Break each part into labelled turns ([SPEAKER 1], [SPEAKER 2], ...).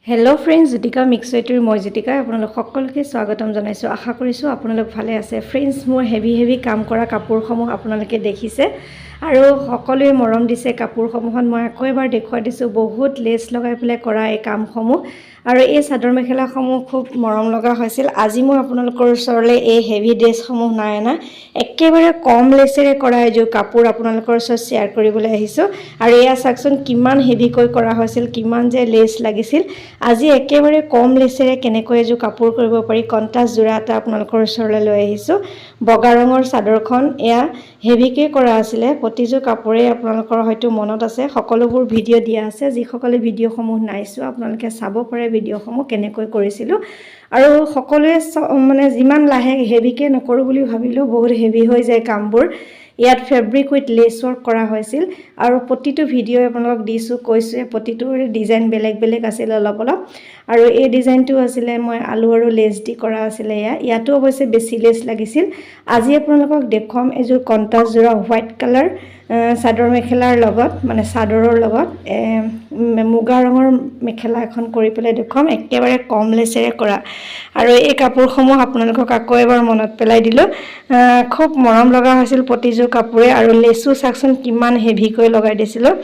[SPEAKER 1] Hello' friends, Jyotika মিক্সৱেটিৰ মই জ্যোতিকা আপোনালোক সকলোকে স্বাগতম জনাইছোঁ। আশা কৰিছোঁ আপোনালোক ভালে আছে। ফ্ৰেণ্ডছ, মোৰ হেভি কাম কৰা কাপোৰসমূহ আপোনালোকে দেখিছে আৰু সকলোৱে মৰম দিছে। কাপোৰসমূহত মই আকৌ এবাৰ দেখুৱাই দিছোঁ বহুত লেছ লগাই পেলাই কৰা এই কামসমূহ আৰু এই চাদৰ মেখেলাসমূহ খুব মৰম লগা হৈছিল। আজি মই আপোনালোকৰ ওচৰলৈ এই হেভি ড্ৰেছসমূহ নাই অনা, একেবাৰে কম লেছেৰে কৰা এযোৰ কাপোৰ আপোনালোকৰ ওচৰত শ্বেয়াৰ কৰিবলৈ আহিছোঁ। আৰু এয়া চাওকচোন কিমান হেভিকৈ কৰা হৈছিল, কিমান যে লেছ লাগিছিল। আজি একেবাৰে কম লেছেৰে কেনেকৈ এযোৰ কাপোৰ কৰিব পাৰি কণ্ট্ৰাষ্ট যোৰা এটা আপোনালোকৰ ওচৰলৈ লৈ আহিছোঁ। বগা ৰঙৰ চাদৰখন এয়া হেভিকৈ কৰা আছিলে। প্ৰতিযোৰ কাপোৰেই আপোনালোকৰ হয়তো মনত আছে, সকলোবোৰ ভিডিঅ' দিয়া আছে। যিসকলে ভিডিঅ'সমূহ নাই চোৱা আপোনালোকে চাব পাৰে ভিডিঅ'সমূহ কেনেকৈ কৰিছিলোঁ। আৰু সকলোৱে মানে যিমান লাহে হেভিকৈ নকৰোঁ বুলি ভাবিলেও বহুত হেভি হৈ যায় কামবোৰ। ইয়াত ফেব্ৰিক উইথ লেছ ৱৰ্ক কৰা হৈছিল আৰু প্ৰতিটো ভিডিঅ' আপোনালোকক দিছোঁ, কৈছোঁ প্ৰতিটোৰ ডিজাইন বেলেগ বেলেগ আছিল অলপ আৰু এই ডিজাইনটো আছিলে মই আলু আৰু লেছ দি কৰা আছিলে। ইয়াতো অৱশ্যে বেছি লেছ লাগিছিল। আজি আপোনালোকক দেখুৱাম এযোৰ কণ্ট্ৰাষ্ট যোৰা হোৱাইট কালাৰ চাদৰ মেখেলাৰ লগত, মানে চাদৰৰ লগত মুগা ৰঙৰ মেখেলা এখন কৰি পেলাই দেখুৱাম, একেবাৰে কম লেছেৰে কৰা। আৰু এই কাপোৰসমূহ আপোনালোকক আকৌ এবাৰ মনত পেলাই দিলোঁ। খুব মৰম লগা হৈছিল প্ৰতিযোৰ কাপোৰে আৰু লেছো চাওকচোন কিমান হেভিকৈ লগাই দিছিলোঁ।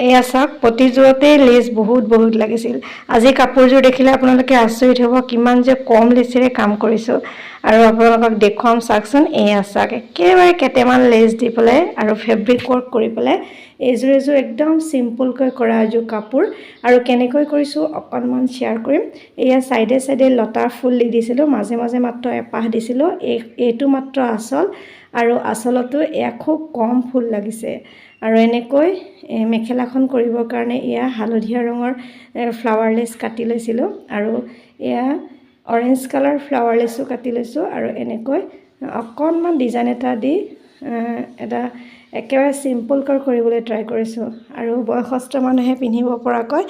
[SPEAKER 1] এয়া চাওক প্ৰতিযোৰতেই লেছ বহুত লাগিছিল। আজি কাপোৰযোৰ দেখিলে আপোনালোকে আচৰিত হ'ব কিমান যে কম লেছেৰে কাম কৰিছোঁ। আৰু আপোনালোকক দেখুৱাম চাওকচোন, এয়া চাওক একেবাৰে কেইটামান লেছ দি পেলাই আৰু ফেব্ৰিক ৱৰ্ক কৰি পেলাই এইযোৰ একদম চিম্পুলকৈ কৰা এযোৰ কাপোৰ। আৰু কেনেকৈ কৰিছোঁ অকণমান শ্বেয়াৰ কৰিম। এয়া চাইডে চাইডে লতাৰ ফুল দি দিছিলোঁ, মাজে মাজে মাত্ৰ এপাহ দিছিলোঁ। এইটো মাত্ৰ আঁচল আৰু আঁচলতো এয়া খুব কম ফুল লাগিছে। আৰু এনেকৈ মেখেলাখন কৰিবৰ কাৰণে এয়া হালধীয়া ৰঙৰ ফ্লাৱাৰ লেছ কাটি লৈছিলোঁ আৰু এয়া অৰেঞ্জ কালাৰ ফ্লাৱাৰ লেছো কাটি লৈছোঁ। আৰু এনেকৈ অকণমান ডিজাইন এটা দি এটা একেবাৰে চিম্পুলকৈ কৰিবলৈ ট্ৰাই কৰিছোঁ। আৰু বয়সস্থ মানুহে পিন্ধিব পৰাকৈ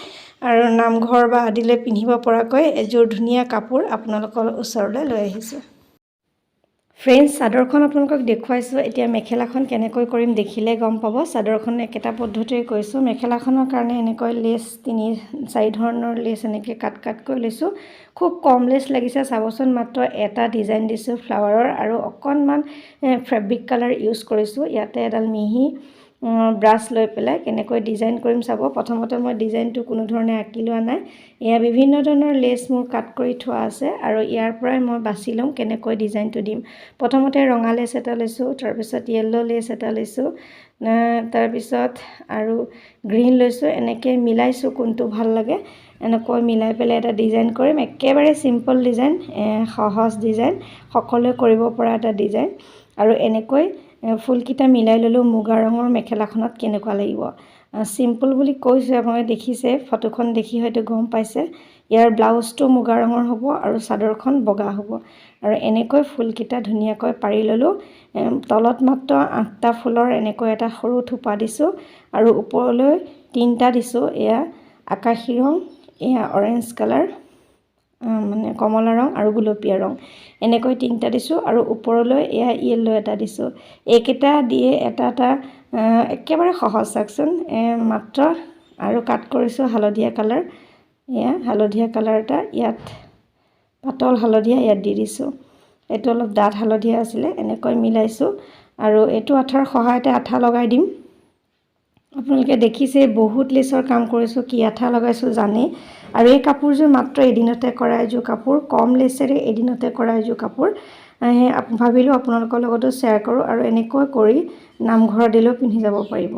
[SPEAKER 1] আৰু নামঘৰ বা আদিলৈ পিন্ধিব পৰাকৈ এযোৰ ধুনীয়া কাপোৰ আপোনালোকৰ ওচৰলৈ লৈ আহিছোঁ। ফ্ৰেণ্ডছ, চাদৰখন আপোনালোকক দেখুৱাইছোঁ। এতিয়া মেখেলাখন কেনেকৈ কৰিম দেখিলে গম পাব। চাদৰখন একেটা পদ্ধতিৰে কৰিছোঁ। মেখেলাখনৰ কাৰণে এনেকৈ লেছ 3-4 ধৰণৰ লেছ এনেকৈ কাটকৈ লৈছোঁ। খুব কম লেছ লাগিছে চাবচোন, মাত্ৰ এটা ডিজাইন দিছোঁ ফ্লাৱাৰৰ আৰু অকণমান ফেব্ৰিক কালাৰ ইউজ কৰিছোঁ। ইয়াতে এডাল মিহি ব্ৰাছ লৈ পেলাই কেনেকৈ ডিজাইন কৰিম চাব। প্ৰথমতে মই ডিজাইনটো কোনো ধৰণে আঁকি লোৱা নাই। এয়া বিভিন্ন ধৰণৰ লেছ মোৰ কাট কৰি থোৱা আছে আৰু ইয়াৰ পৰাই মই বাছি ল'ম কেনেকৈ ডিজাইনটো দিম। প্ৰথমতে ৰঙা লেছ এটা লৈছোঁ, তাৰপিছত য়েল্ল' লেছ এটা লৈছোঁ, তাৰপিছত আৰু গ্ৰীণ লৈছোঁ। এনেকৈ মিলাইছোঁ কোনটো ভাল লাগে, এনেকৈ মিলাই পেলাই এটা ডিজাইন কৰিম। একেবাৰে চিম্পল ডিজাইন, সহজ ডিজাইন, সকলোৱে কৰিব পৰা এটা ডিজাইন। আৰু এনেকৈ ফুলকেইটা মিলাই ল'লোঁ। মুগা ৰঙৰ মেখেলাখনত কেনেকুৱা লাগিব। চিম্পল বুলি কৈছোঁ, আপোনালোকে দেখিছে, ফটোখন দেখি হয়তো গম পাইছে। ইয়াৰ ব্লাউজটো মুগা ৰঙৰ হ'ব আৰু চাদৰখন বগা হ'ব। আৰু এনেকৈ ফুলকেইটা ধুনীয়াকৈ পাৰি ল'লোঁ। তলত মাত্ৰ 8টা ফুলৰ এনেকৈ এটা সৰু থোপা দিছোঁ আৰু ওপৰলৈ 3টা দিছোঁ। এয়া আকাশী ৰং, এয়া অৰেঞ্জ কালাৰ, মানে কমলা ৰং আৰু গুলপীয়া ৰং, এনেকৈ 3টা দিছোঁ। আৰু ওপৰলৈ এয়া য়েল্ল' এটা দিছোঁ। এইকেইটা দিয়ে এটা একেবাৰে সহজ চাওকচোন মাত্ৰ। আৰু কাট কৰিছোঁ হালধীয়া কালাৰ, এয়া হালধীয়া কালাৰ এটা, ইয়াত পাতল হালধীয়া ইয়াত দি দিছোঁ। এইটো অলপ ডাঠ হালধীয়া আছিলে, এনেকৈ মিলাইছোঁ। আৰু এইটো আঠাৰ সহায়তে আঠা লগাই দিম। আপোনালোকে দেখিছে বহুত লেছৰ কাম কৰিছোঁ, কি আঠা লগাইছোঁ জানেই। আৰু এই কাপোৰযোৰ মাত্ৰ এদিনতে কৰা এযোৰ কাপোৰ, কম লেছেৰে এদিনতে কৰা এযোৰ কাপোৰ। ভাবিলোঁ আপোনালোকৰ লগতো শ্বেয়াৰ কৰোঁ। আৰু এনেকৈ কৰি নামঘৰত দিলেও পিন্ধি যাব পাৰিব।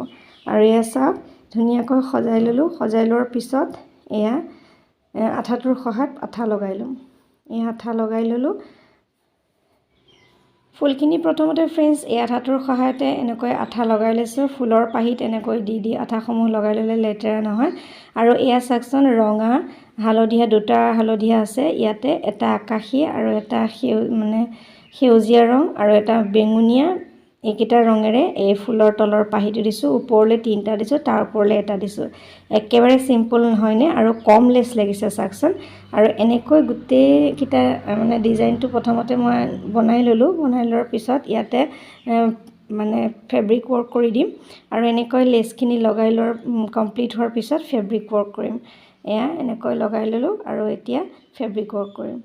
[SPEAKER 1] আৰু এয়া চাওক ধুনীয়াকৈ সজাই ল'লোঁ। সজাই লোৱাৰ পিছত এয়া আঠাটোৰ সহায়ত আঠা লগাই ল'ম। এই আঠা লগাই ল'লোঁ। ফুলখিনি প্ৰথমতে ফ্ৰেণ্ডছ এই আঠাটোৰ সহায়তে এনেকৈ আঠা লগাই লৈছোঁ। ফুলৰ পাহিত এনেকৈ দি আঠাসমূহ লগাই ল'লে লেতেৰা নহয়। আৰু এয়া চাওকচোন ৰঙা হালধীয়া, 2টা হালধীয়া আছে ইয়াতে, এটা আকাশী আৰু এটা সেউজীয়া ৰং আৰু এটা বেঙুনীয়া। এইকেইটা ৰঙেৰে এই ফুলৰ তলৰ পাহিটো দিছোঁ। ওপৰলৈ 3টা দিছোঁ, তাৰ ওপৰলৈ এটা দিছোঁ। একেবাৰে চিম্পল নহয়নে? আৰু কম লেছ লাগিছে চাওকচোন। আৰু এনেকৈ গোটেইকেইটা ডিজাইনটো প্ৰথমতে মই বনাই ল'লোঁ। বনাই লোৱাৰ পিছত ইয়াতে ফেব্ৰিক ৱৰ্ক কৰি দিম। আৰু এনেকৈ লেছখিনি লগাই লোৱাৰ কমপ্লিট হোৱাৰ পিছত ফেব্ৰিক ৱৰ্ক কৰিম। এয়া এনেকৈ লগাই ল'লোঁ আৰু এতিয়া ফেব্ৰিক ৱৰ্ক কৰিম।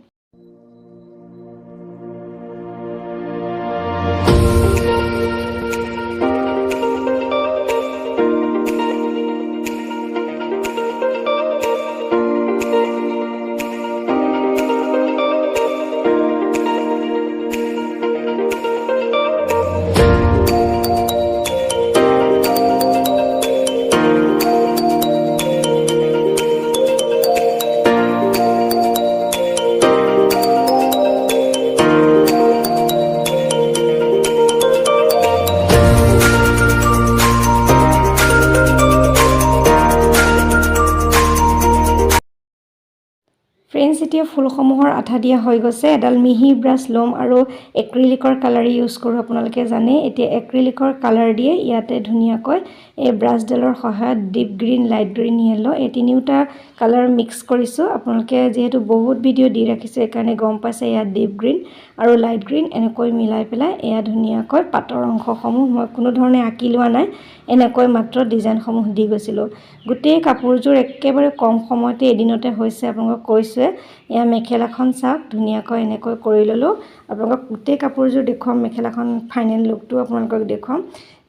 [SPEAKER 1] ফ্ৰেণ্ডছ, এতিয়া ফুলসমূহৰ আঠা দিয়া হৈ গৈছে। এডাল মিহি ব্ৰাছ ল'ম আৰু এক্ৰিলিকৰ কালাৰ ইউজ কৰোঁ, আপোনালোকে জানে। এতিয়া এক্ৰিলিকৰ কালাৰ দিয়ে ইয়াতে ধুনীয়াকৈ এই ব্ৰাছডালৰ সহায়ত deep green, light green, yellow এই তিনিওটা কালাৰ মিক্স কৰিছোঁ। আপোনালোকে যিহেতু বহুত ভিডিঅ' দি ৰাখিছে সেইকাৰণে গম পাইছে ইয়াত ডিপ গ্ৰীণ আৰু লাইট গ্ৰীণ এনেকৈ মিলাই পেলাই এয়া ধুনীয়াকৈ পাতৰ অংশসমূহ মই কোনো ধৰণে আঁকি লোৱা নাই, এনেকৈ মাত্ৰ ডিজাইনসমূহ দি গৈছিলোঁ। গোটেই কাপোৰযোৰ একেবাৰে কম সময়তে এদিনতে হৈছে, আপোনালোকক কৈছোৱে। এয়া মেখেলাখন চাওক, ধুনীয়াকৈ এনেকৈ কৰি ল'লোঁ। আপোনালোকক গোটেই কাপোৰযোৰ দেখুৱাম, মেখেলাখন ফাইনেল লুকটো আপোনালোকক দেখুৱাম।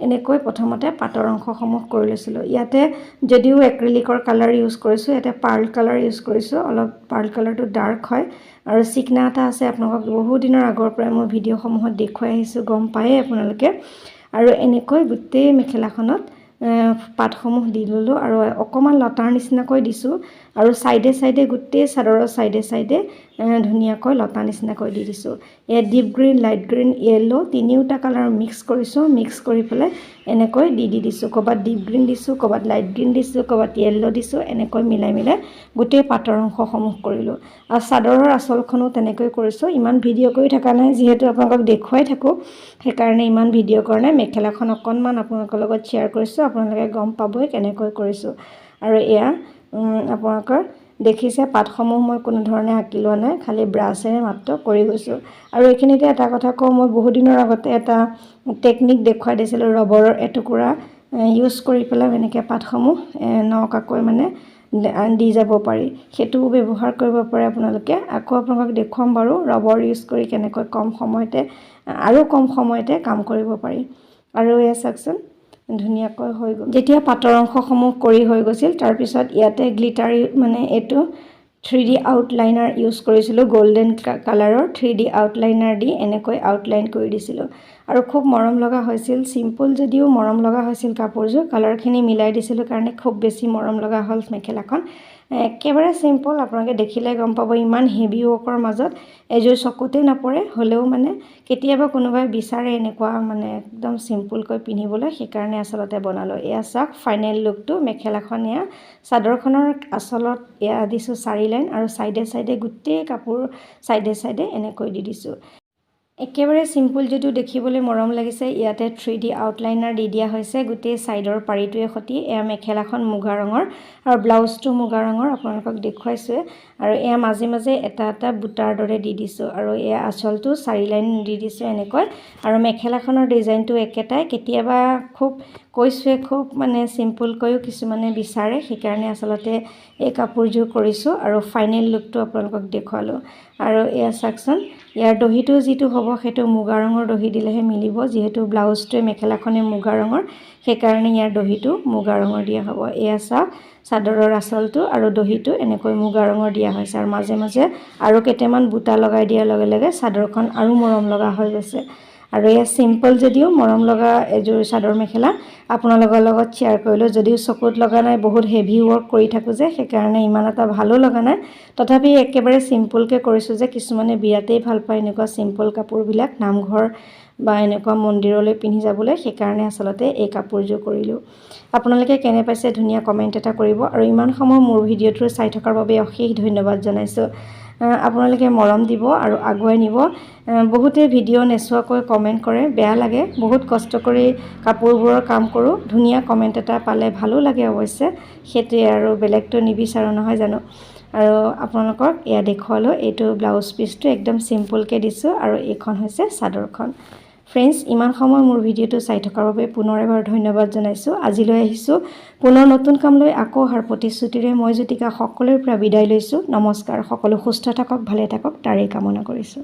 [SPEAKER 1] এনেকৈ প্ৰথমতে পাতৰ অংশসমূহ কৰি লৈছিলোঁ। ইয়াতে যদিও এক্ৰিলিকৰ কালাৰ ইউজ কৰিছোঁ, ইয়াতে পাৰ্ল কালাৰ ইউজ কৰিছোঁ। অলপ পাৰ্ল কালাৰটো ডাৰ্ক হয় আৰু চিকনা এটা আছে, আপোনালোকক বহুত দিনৰ আগৰ পৰাই মই ভিডিঅ'সমূহত দেখুৱাই আহিছোঁ, গম পায়েই আপোনালোকে। আৰু এনেকৈ গোটেই মেখেলাখনত পাতসমূহ দি ল'লোঁ আৰু অকণমান লতাৰ নিচিনাকৈ দিছোঁ আৰু চাইডে চাইডে গোটেই চাদৰৰ চাইডে চাইডে ধুনীয়াকৈ লতা নিচিনাকৈ দি দিছোঁ। ইয়াত deep green, light green, yellow তিনিওটা কালাৰ মিক্স কৰিছোঁ। মিক্স কৰি পেলাই এনেকৈ দি দিছোঁ। ক'ৰবাত ডিপ গ্ৰীণ দিছোঁ, ক'ৰবাত লাইট গ্ৰীণ দিছোঁ, ক'ৰবাত য়েল্লো দিছোঁ, এনেকৈ মিলাই মিলাই গোটেই পাতৰ অংশসমূহ কৰিলোঁ। আৰু চাদৰৰ আঁচলখনো তেনেকৈ কৰিছোঁ। ইমান ভিডিঅ' কৰি থকা নাই, যিহেতু আপোনালোকক দেখুৱাই থাকোঁ সেইকাৰণে ইমান ভিডিঅ' কৰা নাই। মেখেলাখন অকণমান আপোনালোকৰ লগত শ্বেয়াৰ কৰিছোঁ, আপোনালোকে গম পাবই কেনেকৈ কৰিছোঁ। আৰু এয়া আপোনালোকৰ দেখিছে পাতসমূহ মই কোনো ধৰণে আঁকি লোৱা নাই, খালি ব্ৰাছেৰে মাত্ৰ কৰি গৈছোঁ। আৰু এইখিনিতে এটা কথা কওঁ, মই বহুত দিনৰ আগতে এটা টেকনিক দেখুৱাই দিছিলোঁ, ৰবৰৰ এটুকুৰা ইউজ কৰি পেলাই এনেকৈ পাতসমূহ নকাকৈ মানে দি যাব পাৰি, সেইটোও ব্যৱহাৰ কৰিব পাৰে আপোনালোকে। আকৌ আপোনালোকক দেখুৱাম বাৰু ৰবৰ ইউজ কৰি কেনেকৈ কম সময়তে কাম কৰিব পাৰি। আৰু এয়া চাওকচোন ধুনীয়াকৈ হৈ গ'ল। যেতিয়া পাতৰ অংশসমূহ কৰি হৈ গৈছিল, তাৰপিছত ইয়াতে গ্লিটাৰ মানে এইটো 3D আউটলাইনাৰ ইউজ কৰিছিলোঁ, গল্ডেন কালাৰৰ 3D আউটলাইনাৰ দি এনেকৈ আউটলাইন কৰি দিছিলোঁ। আৰু খুব মৰম লগা হৈছিল, চিম্পুল যদিও মৰম লগা হৈছিল কাপোৰযোৰ। কালাৰখিনি মিলাই দিছিলোঁ কাৰণে খুব বেছি মৰম লগা হ'ল মেখেলাখন। একেবাৰে চিম্পুল, আপোনালোকে দেখিলে গম পাব। ইমান হেভি ৱৰ্কৰ মাজত এযোৰ চকুতে নপৰে, হ'লেও মানে কেতিয়াবা কোনোবাই বিচাৰে এনেকুৱা মানে একদম চিম্পুলকৈ পিন্ধিবলৈ, সেইকাৰণে আচলতে বনালোঁ। এয়া চাওক ফাইনেল লুকটো। মেখেলাখন এয়া চাদৰখনৰ আঁচলত এয়া দিছোঁ 4 লাইন আৰু চাইডে চাইডে গোটেই কাপোৰ চাইডে চাইডে এনেকৈ দি দিছোঁ। একেবাৰে চিম্পুল যদিও দেখিবলৈ মৰম লাগিছে। ইয়াতে 3D আউটলাইনাৰ দি দিয়া হৈছে গোটেই ছাইডৰ পাৰিটোৱে সৈতে। এয়া মেখেলাখন মুগা ৰঙৰ আৰু ব্লাউজটো মুগা ৰঙৰ, আপোনালোকক দেখুৱাইছোৱে। আৰু এয়া মাজে মাজে এটা এটা বুটাৰ দৰে দি দিছোঁ আৰু এয়া আঁচলটো 4 লাইন দি দিছোঁ এনেকৈ। আৰু মেখেলাখনৰ ডিজাইনটো একেটাই, কেতিয়াবা খুব মানে চিম্পুলকৈও কিছুমানে বিচাৰে, সেইকাৰণে আচলতে এই কাপোৰযোৰ কৰিছোঁ আৰু ফাইনেল লুকটো আপোনালোকক দেখুৱালোঁ। আৰু এয়া চাওকচোন, ইয়াৰ দহিটো যিটো হ'ব সেইটো মুগা ৰঙৰ দহি দিলেহে মিলিব, যিহেতু ব্লাউজটোৱে মেখেলাখনে মুগা ৰঙৰ, সেইকাৰণে ইয়াৰ দহিটো মুগা ৰঙৰ দিয়া হ'ব। এয়া চাওক চাদৰৰ আঁচলটো আৰু দহিটো এনেকৈ মুগা ৰঙৰ দিয়া হৈছে আৰু মাজে মাজে আৰু কেইটামান বুটা লগাই দিয়াৰ লগে লগে চাদৰখন আৰু মৰম লগা হৈ গৈছে। আৰু এয়া চিম্পল যদিও মৰম লগা এযোৰ চাদৰ মেখেলা আপোনালোকৰ লগত শ্বেয়াৰ কৰিলোঁ। যদিও চকুত লগা নাই, বহুত হেভি ৱৰ্ক কৰি থাকোঁ যে, সেইকাৰণে ইমান এটা ভালো লগা নাই। তথাপি একেবাৰে চিম্পুলকৈ কৰিছোঁ যে কিছুমানে বিৰাটেই ভাল পায় এনেকুৱা চিম্পল কাপোৰবিলাক, নামঘৰ বা এনেকুৱা মন্দিৰলৈ পিন্ধি যাবলৈ, সেইকাৰণে আচলতে এই কাপোৰযোৰ কৰিলোঁ। আপোনালোকে কেনে পাইছে ধুনীয়া কমেণ্ট এটা কৰিব। আৰু ইমান সময় মোৰ ভিডিঅ'টো চাই থকাৰ বাবে অশেষ ধন্যবাদ জনাইছোঁ। আপোনালোকে মৰম দিব আৰু আগুৱাই নিব। বহুতে ভিডিঅ' নেচোৱাকৈ কমেণ্ট কৰে, বেয়া লাগে। বহুত কষ্ট কৰি কাপোৰবোৰৰ কাম কৰোঁ, ধুনীয়া কমেণ্ট এটা পালে ভালো লাগে অৱশ্যে, সেইটোৱে আৰু বেলেগটো নিবিচাৰোঁ নহয় জানো। আৰু আপোনালোকক এয়া দেখুৱালোঁ, এইটো ব্লাউজ পিচটো একদম চিম্পুলকৈ দিছোঁ আৰু এইখন হৈছে চাদৰখন। ফ্ৰেণ্ডছ, ইমান সময় মোৰ ভিডিঅ'টো চাই থকাৰ বাবে পুনৰ এবাৰ ধন্যবাদ জনাইছোঁ। আজিলৈ আহিছোঁ পুনৰ নতুন কাম লৈ আকৌ অহাৰ প্ৰতিশ্ৰুতিৰে মই জ্যোতিকা সকলোৰে পৰা বিদায় লৈছোঁ। নমস্কাৰ। সকলো সুস্থ থাকক, ভালে থাকক, তাৰেই কামনা কৰিছোঁ।